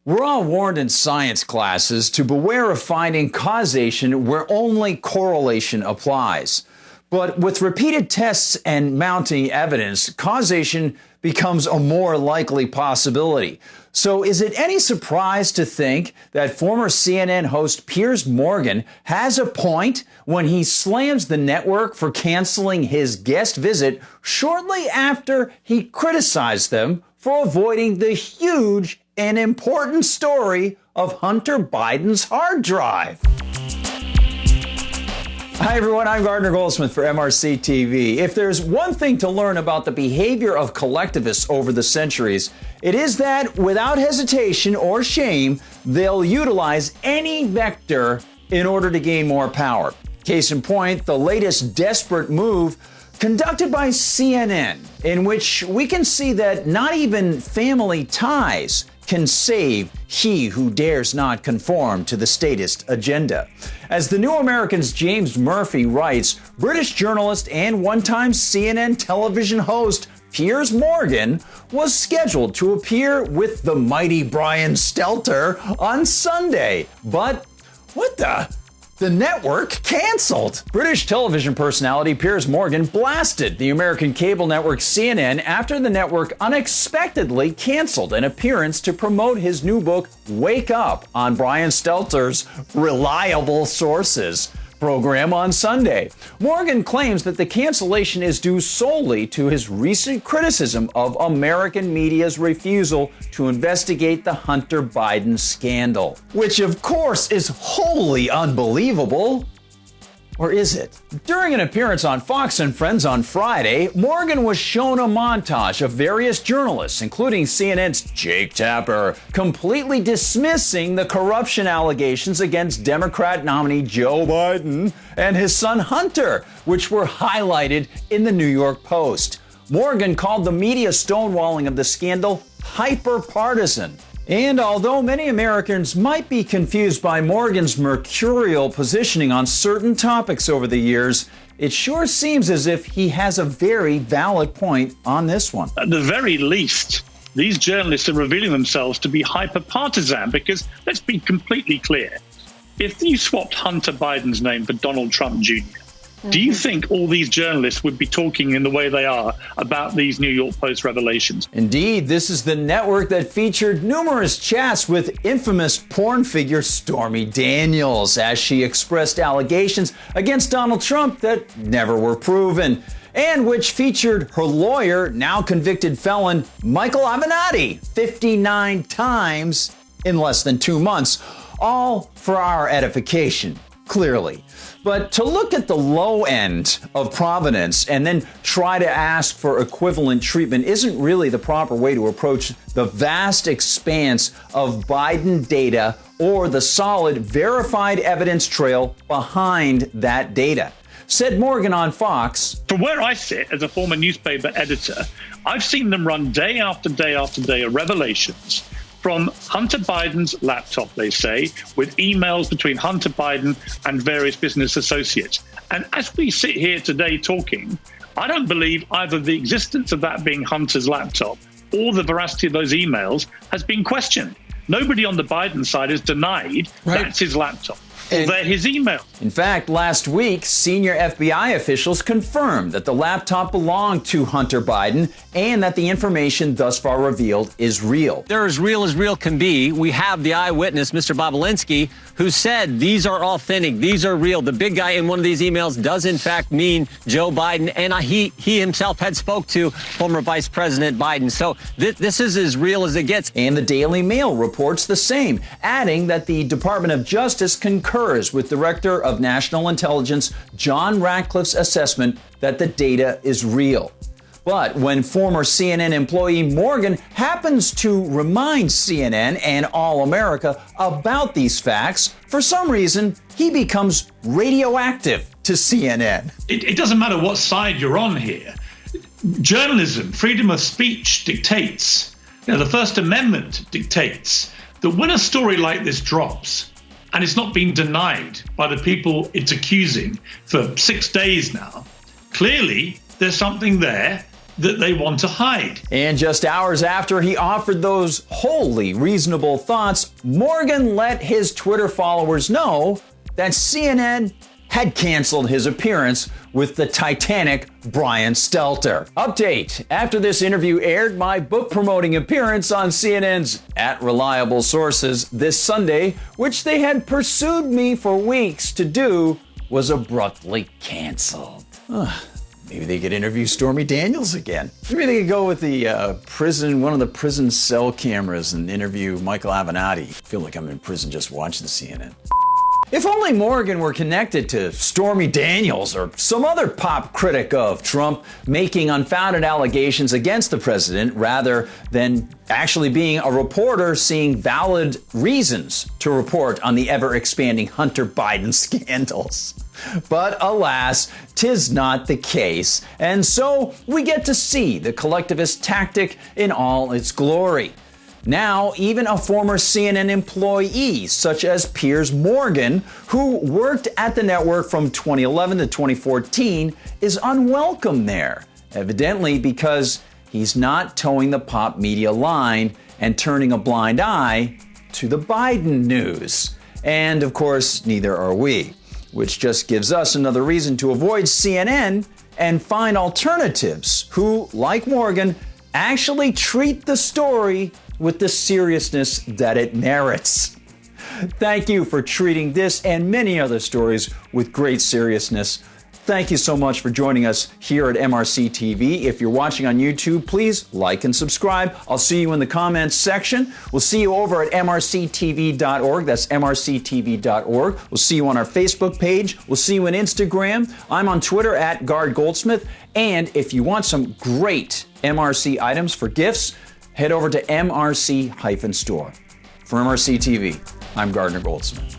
We're all warned in science classes to beware of finding causation where only correlation applies. But with repeated tests and mounting evidence, causation becomes a more likely possibility. So is it any surprise to think that former CNN host Piers Morgan has a point when he slams the network for canceling his guest visit shortly after he criticized them for avoiding the huge and important story of Hunter Biden's hard drive? Hi everyone, I'm Gardner Goldsmith for MRC-TV. If there's one thing to learn about the behavior of collectivists over the centuries, it is that without hesitation or shame, they'll utilize any vector in order to gain more power. Case in point, the latest desperate move conducted by CNN, in which we can see that not even family ties can save he who dares not conform to the statist agenda. As the New American's James Murphy writes, British journalist and one-time CNN television host Piers Morgan was scheduled to appear with the mighty Brian Stelter on Sunday, but what the network canceled. British television personality Piers Morgan blasted the American cable network CNN after the network unexpectedly canceled an appearance to promote his new book, Wake Up, on Brian Stelter's Reliable Sources program on Sunday. Morgan claims that the cancellation is due solely to his recent criticism of American media's refusal to investigate the Hunter Biden scandal, which of course is wholly unbelievable. Or is it? During an appearance on Fox and Friends on Friday, Morgan was shown a montage of various journalists, including CNN's Jake Tapper, completely dismissing the corruption allegations against Democrat nominee Joe Biden and his son Hunter, which were highlighted in the New York Post. Morgan called the media stonewalling of the scandal hyper-partisan. And although many Americans might be confused by Morgan's mercurial positioning on certain topics over the years, it sure seems as if he has a very valid point on this one. At the very least, these journalists are revealing themselves to be hyper-partisan because, let's be completely clear, if you swapped Hunter Biden's name for Donald Trump Jr., do you think all these journalists would be talking in the way they are about these New York Post revelations? Indeed, this is the network that featured numerous chats with infamous porn figure Stormy Daniels as she expressed allegations against Donald Trump that never were proven, and which featured her lawyer, now convicted felon Michael Avenatti, 59 times in less than 2 months, all for our edification, clearly. But to look at the low end of provenance and then try to ask for equivalent treatment isn't really the proper way to approach the vast expanse of Biden data or the solid, verified evidence trail behind that data. Said Morgan on Fox. From where I sit as a former newspaper editor, I've seen them run day after day after day of revelations from Hunter Biden's laptop, they say, with emails between Hunter Biden and various business associates. And as we sit here today talking, I don't believe either the existence of that being Hunter's laptop or the veracity of those emails has been questioned. Nobody on the Biden side has denied that's his laptop. Or they're his emails. In fact, last week, senior FBI officials confirmed that the laptop belonged to Hunter Biden and that the information thus far revealed is real. They're as real can be. We have the eyewitness, Mr. Bobulinski, who said these are authentic, these are real. The big guy in one of these emails does in fact mean Joe Biden, and he himself had spoke to former Vice President Biden. So this is as real as it gets. And the Daily Mail reports the same, adding that the Department of Justice concurs with Director of National Intelligence John Ratcliffe's assessment that the data is real. But when former CNN employee Morgan happens to remind CNN and All America about these facts, for some reason, he becomes radioactive to CNN. It doesn't matter what side you're on here. Journalism, freedom of speech dictates, the First Amendment dictates that when a story like this drops, and it's not been denied by the people it's accusing for 6 days now, clearly there's something there that they want to hide. And just hours after he offered those wholly reasonable thoughts, Morgan let his Twitter followers know that CNN had canceled his appearance with the Titanic Brian Stelter. Update: after this interview aired, my book promoting appearance on CNN's At Reliable Sources this Sunday, which they had pursued me for weeks to do, was abruptly canceled. Maybe they could interview Stormy Daniels again. Maybe they could go with the one of the prison cell cameras and interview Michael Avenatti. I feel like I'm in prison just watching CNN. If only Morgan were connected to Stormy Daniels or some other pop critic of Trump making unfounded allegations against the president rather than actually being a reporter seeing valid reasons to report on the ever-expanding Hunter Biden scandals. But alas, 'tis not the case, and so we get to see the collectivist tactic in all its glory. Now, even a former CNN employee, such as Piers Morgan, who worked at the network from 2011 to 2014, is unwelcome there, evidently because he's not towing the pop media line and turning a blind eye to the Biden news. And of course, neither are we, which just gives us another reason to avoid CNN and find alternatives who, like Morgan, actually treat the story with the seriousness that it merits. Thank you for treating this and many other stories with great seriousness. Thank you so much for joining us here at MRC-TV. If you're watching on YouTube, please like and subscribe. I'll see you in the comments section. We'll see you over at MRCTV.org. That's MRCTV.org. We'll see you on our Facebook page. We'll see you on Instagram. I'm on Twitter at Guard Goldsmith. And if you want some great MRC items for gifts, head over to MRC-Store. For MRC-TV, I'm Gardner Goldsmith.